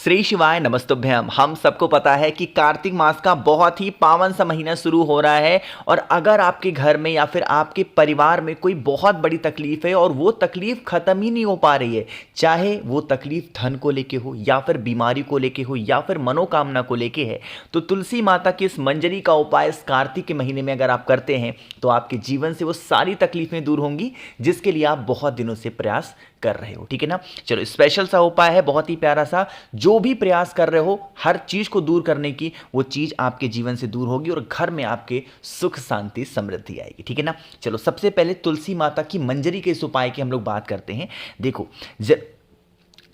श्री शिवाय नमस्तुभ्यम। हम सबको पता है कि कार्तिक मास का बहुत ही पावन सा महीना शुरू हो रहा है और अगर आपके घर में या फिर आपके परिवार में कोई बहुत बड़ी तकलीफ है और वो तकलीफ खत्म ही नहीं हो पा रही है, चाहे वो तकलीफ धन को लेके हो या फिर बीमारी को लेके हो या फिर मनोकामना को लेके है, तो तुलसी माता की इस मंजरी का उपाय इस कार्तिक के महीने में अगर आप करते हैं तो आपके जीवन से वो सारी तकलीफें दूर होंगी जिसके लिए आप बहुत दिनों से प्रयास कर रहे हो। ठीक है ना। चलो, स्पेशल सा उपाय है, बहुत ही प्यारा सा। जो भी प्रयास कर रहे हो हर चीज को दूर करने की, वो चीज आपके जीवन से दूर होगी और घर में आपके सुख शांति समृद्धि आएगी। ठीक है ना। चलो, सबसे पहले तुलसी माता की मंजरी के इस उपाय की हम लोग बात करते हैं। देखो,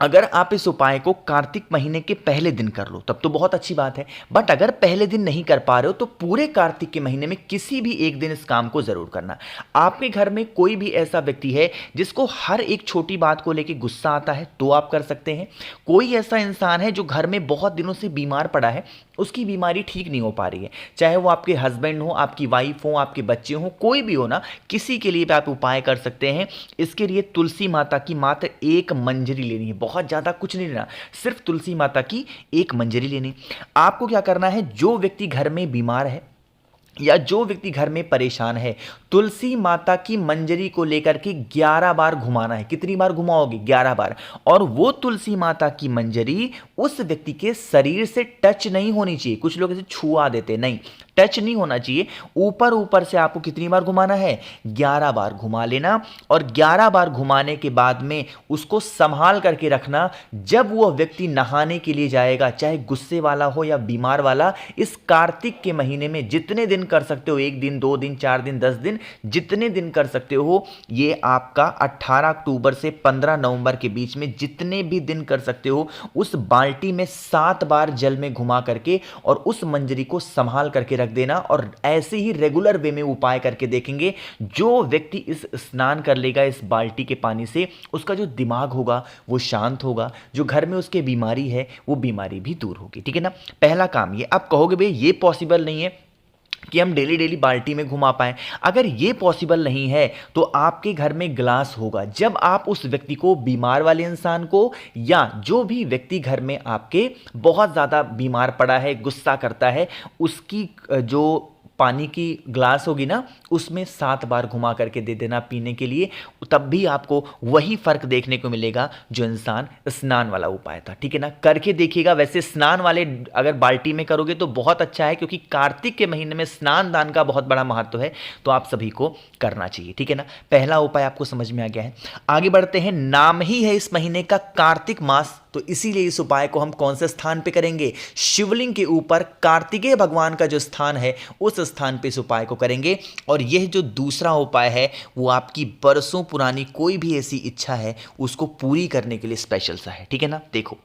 अगर आप इस उपाय को कार्तिक महीने के पहले दिन कर लो तब तो बहुत अच्छी बात है, बट अगर पहले दिन नहीं कर पा रहे हो तो पूरे कार्तिक के महीने में किसी भी एक दिन इस काम को जरूर करना। आपके घर में कोई भी ऐसा व्यक्ति है जिसको हर एक छोटी बात को लेकर गुस्सा आता है तो आप कर सकते हैं। कोई ऐसा इंसान है जो घर में बहुत दिनों से बीमार पड़ा है, उसकी बीमारी ठीक नहीं हो पा रही है, चाहे वो आपके हस्बैंड हो, आपकी वाइफ हो, आपके बच्चे हो, कोई भी हो ना, किसी के लिए भी आप उपाय कर सकते हैं। इसके लिए तुलसी माता की मात्र एक मंजरी लेनी है, बहुत ज़्यादा कुछ नहीं लेना, सिर्फ तुलसी माता की एक मंजरी लेनी। आपको क्या करना है, जो व्यक्ति घर में बीमार है या जो व्यक्ति घर में परेशान है, तुलसी माता की मंजरी को लेकर के 11 बार घुमाना है। कितनी बार घुमाओगे? 11 बार। और वो तुलसी माता की मंजरी उस व्यक्ति के शरीर से टच नहीं होनी चाहिए। कुछ लोग इसे छुआ देते, नहीं, टच नहीं होना चाहिए। ऊपर ऊपर से आपको कितनी बार घुमाना है? 11 बार घुमा लेना। और 11 बार घुमाने के बाद में उसको संभाल करके रखना। जब वो व्यक्ति नहाने के लिए जाएगा, चाहे गुस्से वाला हो या बीमार वाला, इस कार्तिक के महीने में जितने दिन कर सकते हो, 1 दिन, 2 दिन, 4 दिन, 10 दिन, जितने दिन कर सकते हो, ये आपका 18 अक्टूबर से 15 नवंबर के बीच में जितने भी दिन कर सकते हो, उस बाल्टी में 7 बार जल में घुमा करके और उस मंजरी को संभाल करके रख देना। और ऐसे ही रेगुलर वे में उपाय करके देखेंगे, जो व्यक्ति इस स्नान कर लेगा इस बाल्टी के पानी से, उसका जो दिमाग होगा वो शांत होगा, जो घर में उसके बीमारी है वो बीमारी भी दूर होगी। ठीक है ना। पहला काम ये। आप कहोगे भाई ये पॉसिबल नहीं है कि हम डेली डेली बाल्टी में घुमा पाएं। अगर ये पॉसिबल नहीं है तो आपके घर में ग्लास होगा। जब आप उस व्यक्ति को, बीमार वाले इंसान को, या जो भी व्यक्ति घर में आपके बहुत ज़्यादा बीमार पड़ा है, गुस्सा करता है, उसकी जो पानी की ग्लास होगी ना, उसमें 7 बार घुमा करके दे देना पीने के लिए, तब भी आपको वही फर्क देखने को मिलेगा जो इंसान स्नान वाला उपाय था। ठीक है ना। करके देखिएगा। वैसे स्नान वाले अगर बाल्टी में करोगे तो बहुत अच्छा है, क्योंकि कार्तिक के महीने में स्नान दान का बहुत बड़ा महत्व है, तो आप सभी को करना चाहिए। ठीक है ना। पहला उपाय आपको समझ में आ गया है। आगे बढ़ते हैं। नाम ही है इस महीने का कार्तिक मास, तो इसीलिए इस उपाय को हम कौन से स्थान पे करेंगे? शिवलिंग के ऊपर कार्तिकेय भगवान का जो स्थान है उस स्थान पे इस उपाय को करेंगे। और यह जो दूसरा उपाय है वो आपकी बरसों पुरानी कोई भी ऐसी इच्छा है उसको पूरी करने के लिए स्पेशल सा है। ठीक है ना। देखो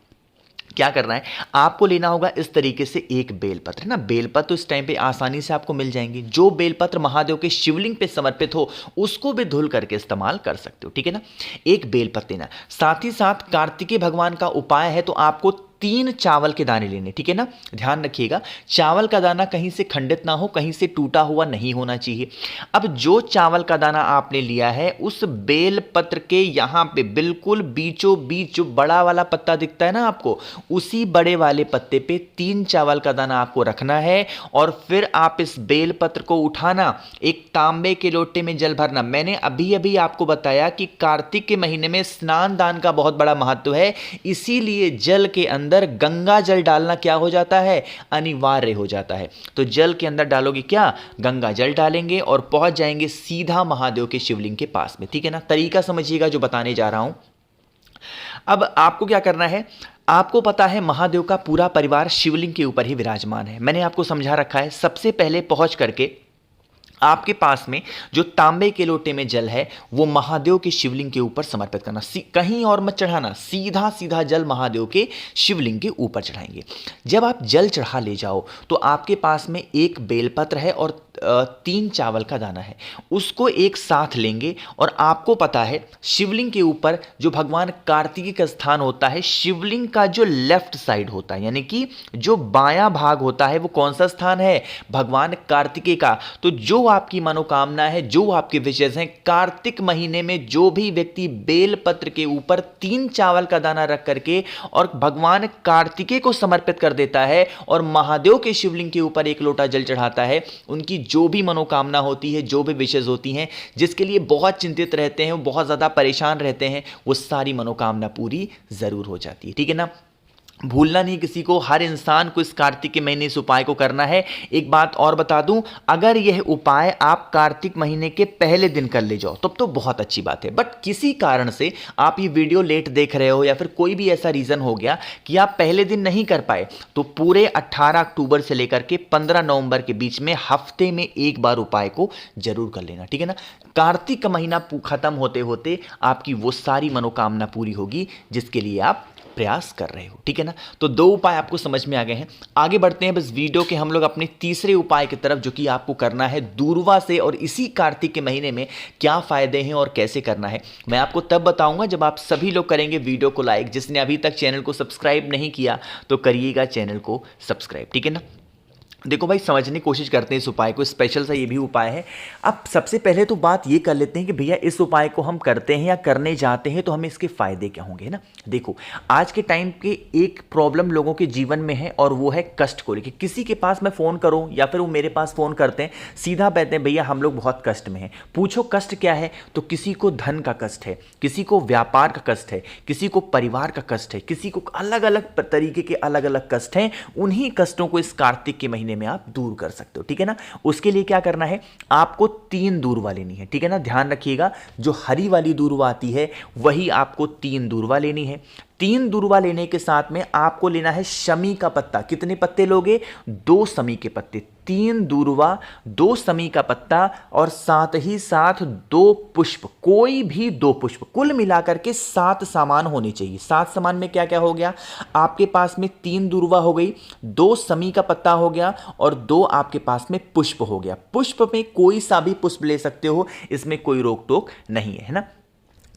क्या करना है, आपको लेना होगा इस तरीके से एक बेलपत्र ना। बेलपत्र तो इस टाइम पे आसानी से आपको मिल जाएंगे। जो बेलपत्र महादेव के शिवलिंग पे समर्पित हो उसको भी धुल करके इस्तेमाल कर सकते हो। ठीक है ना। एक बेलपत्र लेना। साथ ही साथ कार्तिकेय भगवान का उपाय है तो आपको 3 चावल के दाने लेने। ठीक है ना। ध्यान रखिएगा, चावल का दाना कहीं से खंडित ना हो, कहीं से टूटा हुआ नहीं होना चाहिए। अब जो चावल का दाना आपने लिया है उस बेल पत्र के यहाँ पे बिल्कुल बीचों बीच जो बड़ा वाला पत्ता दिखता है ना आपको, उसी बड़े वाले पत्ते पे 3 चावल का दाना आपको रखना है। और फिर आप इस बेल पत्र को उठाना, एक तांबे के लोटे में जल भरना। मैंने अभी अभी आपको बताया कि कार्तिक के महीने में स्नान दान का बहुत बड़ा महत्व है, इसीलिए जल के अंदर गंगा जल डालना क्या हो जाता है? अनिवार्य हो जाता है। तो जल के अंदर डालोगे क्या? गंगा जल डालेंगे और पहुंच जाएंगे सीधा महादेव के शिवलिंग के पास में। ठीक है ना। तरीका समझिएगा जो बताने जा रहा हूं। अब आपको क्या करना है, आपको पता है महादेव का पूरा परिवार शिवलिंग के ऊपर ही विराजमान है। मैंने आपको समझा रखा है। सबसे पहले पहुंच करके आपके पास में जो तांबे के लोटे में जल है वो महादेव के शिवलिंग के ऊपर समर्पित करना। कहीं और मत चढ़ाना, सीधा सीधा जल महादेव के शिवलिंग के ऊपर चढ़ाएंगे। जब आप जल चढ़ा ले जाओ तो आपके पास में एक बेलपत्र है और 3 चावल का दाना है, उसको एक साथ लेंगे और आपको पता है शिवलिंग के ऊपर जो भगवान कार्तिकेय का स्थान होता है, शिवलिंग का जो लेफ्ट साइड होता है यानी कि जो बायां भाग होता है, वो कौन सा स्थान है? भगवान कार्तिकेय का। तो जो आपकी मनोकामना है, जो आपके विशेष हैं, कार्तिक महीने में जो भी व्यक्ति बेल पत्र के ऊपर 3 चावल का दाना रख करके और भगवान कार्तिकेय को समर्पित कर देता है और महादेव के शिवलिंग के ऊपर एक लोटा जल चढ़ाता है, उनकी जो भी मनोकामना होती है, जो भी विशेष होती हैं, जिसके लिए बहुत चिंतित रहते हैं, वो बहुत ज़्यादा परेशान रहते हैं, वो सारी मनोकामना पूरी ज़रूर हो जाती है। ठीक है ना? भूलना नहीं किसी को, हर इंसान को इस कार्तिक के महीने इस उपाय को करना है। एक बात और बता दूं, अगर यह उपाय आप कार्तिक महीने के पहले दिन कर ले जाओ तब तो बहुत अच्छी बात है, बट किसी कारण से आप ये वीडियो लेट देख रहे हो या फिर कोई भी ऐसा रीज़न हो गया कि आप पहले दिन नहीं कर पाए, तो पूरे 18 अक्टूबर से लेकर के 15 नवंबर के बीच में हफ्ते में एक बार उपाय को जरूर कर लेना। ठीक है ना? कार्तिक का महीना खत्म होते होते आपकी वो सारी मनोकामना पूरी होगी जिसके लिए आप प्रयास कर रहे हो। ठीक है ना? तो 2 उपाय आपको समझ में आ गए हैं। आगे बढ़ते हैं बस वीडियो के हम लोग अपने तीसरे उपाय की तरफ, जो कि आपको करना है दूर्वा से, और इसी कार्तिक के महीने में क्या फायदे हैं और कैसे करना है मैं आपको तब बताऊंगा जब आप सभी लोग करेंगे वीडियो को लाइक। जिसने अभी तक चैनल को सब्सक्राइब नहीं किया तो करिएगा चैनल को सब्सक्राइब। ठीक है ना? देखो भाई, समझने की कोशिश करते हैं इस उपाय को, स्पेशल सा ये भी उपाय है। अब सबसे पहले तो बात ये कर लेते हैं कि भैया इस उपाय को हम करते हैं या करने जाते हैं तो हमें इसके फायदे क्या होंगे, है ना? देखो, आज के टाइम के एक प्रॉब्लम लोगों के जीवन में है और वो है कष्ट को लेकर। किसी के पास मैं फ़ोन करूँ या फिर वो मेरे पास फ़ोन करते हैं, सीधा कहते हैं भैया हम लोग बहुत कष्ट में हैं। पूछो कष्ट क्या है, तो किसी को धन का कष्ट है, किसी को व्यापार का कष्ट है, किसी को परिवार का कष्ट है, किसी को अलग अलग तरीके के अलग अलग कष्ट हैं। उन्हीं कष्टों को इस कार्तिक के महीने में आप दूर कर सकते हो। ठीक है ना? उसके लिए क्या करना है, आपको 3 दूर्वा लेनी है। ठीक है ना? ध्यान रखिएगा, जो हरी वाली दूर्वा आती है वही आपको 3 दूर्वा लेनी है। 3 दूर्वा लेने के साथ में आपको लेना है शमी का पत्ता। कितने पत्ते लोगे? 2 शमी के पत्ते। 3 दूर्वा, 2 शमी का पत्ता और साथ ही साथ 2 पुष्प, कोई भी 2 पुष्प, कुल मिलाकर के 7 सामान होने चाहिए। 7 सामान में क्या क्या हो गया? आपके पास में 3 दूर्वा हो गई, 2 शमी का पत्ता हो गया और 2 आपके पास में पुष्प हो गया। पुष्प में कोई सा भी पुष्प ले सकते हो, इसमें कोई रोक टोक नहीं है ना?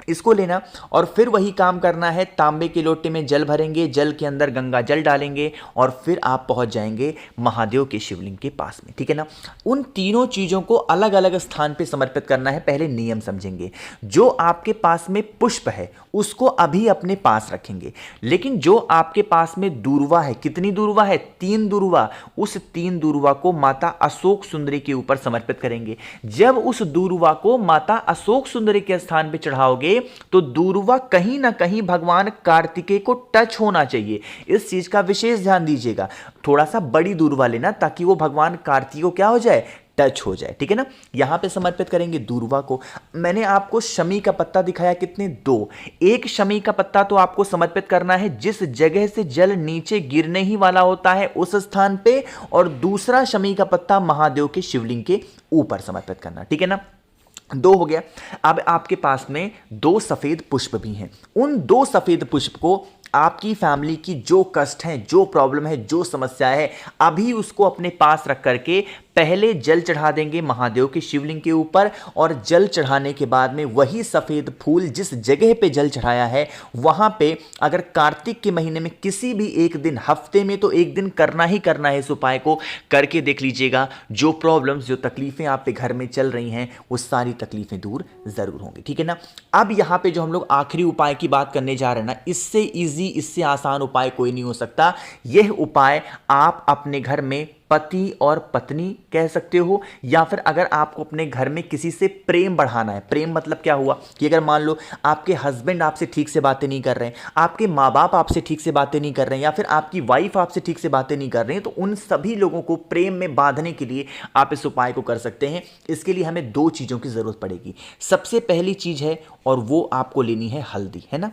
इसको लेना और फिर वही काम करना है। तांबे के लोटे में जल भरेंगे, जल के अंदर गंगा जल डालेंगे और फिर आप पहुंच जाएंगे महादेव के शिवलिंग के पास में। ठीक है ना? उन तीनों चीज़ों को अलग अलग स्थान पे समर्पित करना है। पहले नियम समझेंगे। जो आपके पास में पुष्प है उसको अभी अपने पास रखेंगे, लेकिन जो आपके पास में दूर्वा है, कितनी दूर्वा है? 3 दूर्वा। उस 3 दूर्वा को माता अशोक सुंदरी के ऊपर समर्पित करेंगे। जब उस दूर्वा को माता अशोक सुंदरी के स्थान पे चढ़ाओगे तो दूर्वा कहीं ना कहीं भगवान कार्तिकेय को टच होना चाहिए। इस चीज का विशेष ध्यान दीजिएगा। थोड़ा सा बड़ी दूर्वा लेना ताकि वो भगवान कार्तिकेय को क्या हो जाए, टच हो जाए। ठीक है ना? यहां पे समर्पित करेंगे दूर्वा को। मैंने आपको शमी का पत्ता दिखाया, कितने? 2। एक शमी का पत्ता तो आपको समर्पित करना है जिस जगह से जल नीचे गिरने ही वाला होता है उस स्थान पे, और दूसरा शमी का पत्ता महादेव के शिवलिंग के ऊपर समर्पित करना। ठीक है ना? 2 हो गया। अब आपके पास में 2 सफेद पुष्प भी हैं। उन 2 सफेद पुष्प को आपकी फैमिली की जो कष्ट है, जो प्रॉब्लम है, जो समस्या है, अभी उसको अपने पास रख करके पहले जल चढ़ा देंगे महादेव के शिवलिंग के ऊपर, और जल चढ़ाने के बाद में वही सफ़ेद फूल जिस जगह पे जल चढ़ाया है वहाँ पे अगर कार्तिक के महीने में किसी भी एक दिन, हफ्ते में तो एक दिन करना ही करना है, इस उपाय को करके देख लीजिएगा। जो प्रॉब्लम्स, जो तकलीफ़ें आप पे घर में चल रही हैं वो सारी तकलीफ़ें दूर ज़रूर होंगी। ठीक है ना? अब यहाँ पे जो हम लोग आखिरी उपाय की बात करने जा रहे हैं ना, इससे ईजी, इससे आसान उपाय कोई नहीं हो सकता। यह उपाय आप अपने घर में पति और पत्नी कह सकते हो, या फिर अगर आपको अपने घर में किसी से प्रेम बढ़ाना है। प्रेम मतलब क्या हुआ कि अगर मान लो आपके हस्बैंड आपसे ठीक से बातें नहीं कर रहे हैं, आपके माँ बाप आपसे ठीक से बातें नहीं कर रहे हैं, या फिर आपकी वाइफ आपसे ठीक से बातें नहीं कर रहे हैं, तो उन सभी लोगों को प्रेम में बांधने के लिए आप इस उपाय को कर सकते हैं। इसके लिए हमें 2 चीज़ों की ज़रूरत पड़ेगी। सबसे पहली चीज़ है, और वो आपको लेनी है हल्दी, है ना?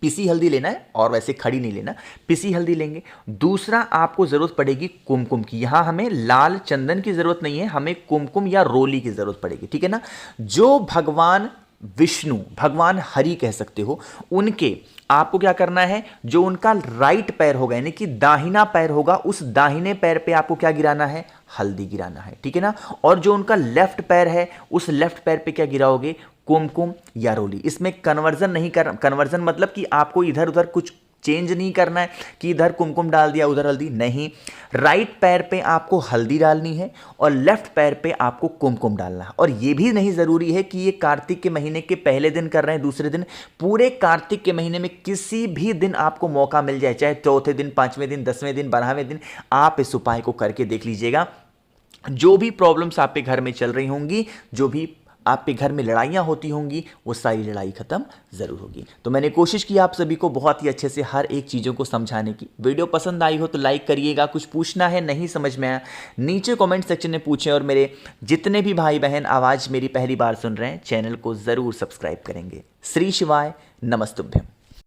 पिसी हल्दी लेना है, और वैसे खड़ी नहीं लेना, पिसी हल्दी लेंगे। दूसरा आपको जरूरत पड़ेगी कुमकुम की। यहां हमें लाल चंदन की जरूरत नहीं है, हमें कुमकुम या रोली की जरूरत पड़ेगी। ठीक है ना? जो भगवान विष्णु, भगवान हरि कह सकते हो, उनके आपको क्या करना है, जो उनका राइट पैर होगा यानी कि दाहिना पैर होगा, उस दाहिने पैर पे आपको क्या गिराना है? हल्दी गिराना है, ठीक है ना। और जो उनका लेफ्ट पैर है, उस लेफ्ट पैर पे क्या गिराओगे, कुमकुम या रोली। इसमें कन्वर्जन नहीं कर, कन्वर्जन मतलब कि आपको इधर उधर कुछ चेंज नहीं करना है कि इधर कुमकुम डाल दिया उधर हल्दी, नहीं। राइट पैर पे आपको हल्दी डालनी है और लेफ्ट पैर पे आपको कुमकुम डालना है। और ये भी नहीं जरूरी है कि ये कार्तिक के महीने के पहले दिन कर रहे हैं, दूसरे दिन, पूरे कार्तिक के महीने में किसी भी दिन आपको मौका मिल जाए, चाहे चौथे दिन, पांचवें दिन, 10वें दिन, 12वें दिन, आप इस उपाय को करके देख लीजिएगा। जो भी प्रॉब्लम्स आपके घर में चल रही होंगी, जो भी आपके घर में लड़ाइयाँ होती होंगी, वो सारी लड़ाई खत्म ज़रूर होगी। तो मैंने कोशिश की आप सभी को बहुत ही अच्छे से हर एक चीज़ों को समझाने की। वीडियो पसंद आई हो तो लाइक करिएगा। कुछ पूछना है, नहीं समझ में आया, नीचे कमेंट सेक्शन में पूछें। और मेरे जितने भी भाई बहन आवाज़ मेरी पहली बार सुन रहे हैं, चैनल को ज़रूर सब्सक्राइब करेंगे। श्री शिवाय, नमस्तुभ्यम।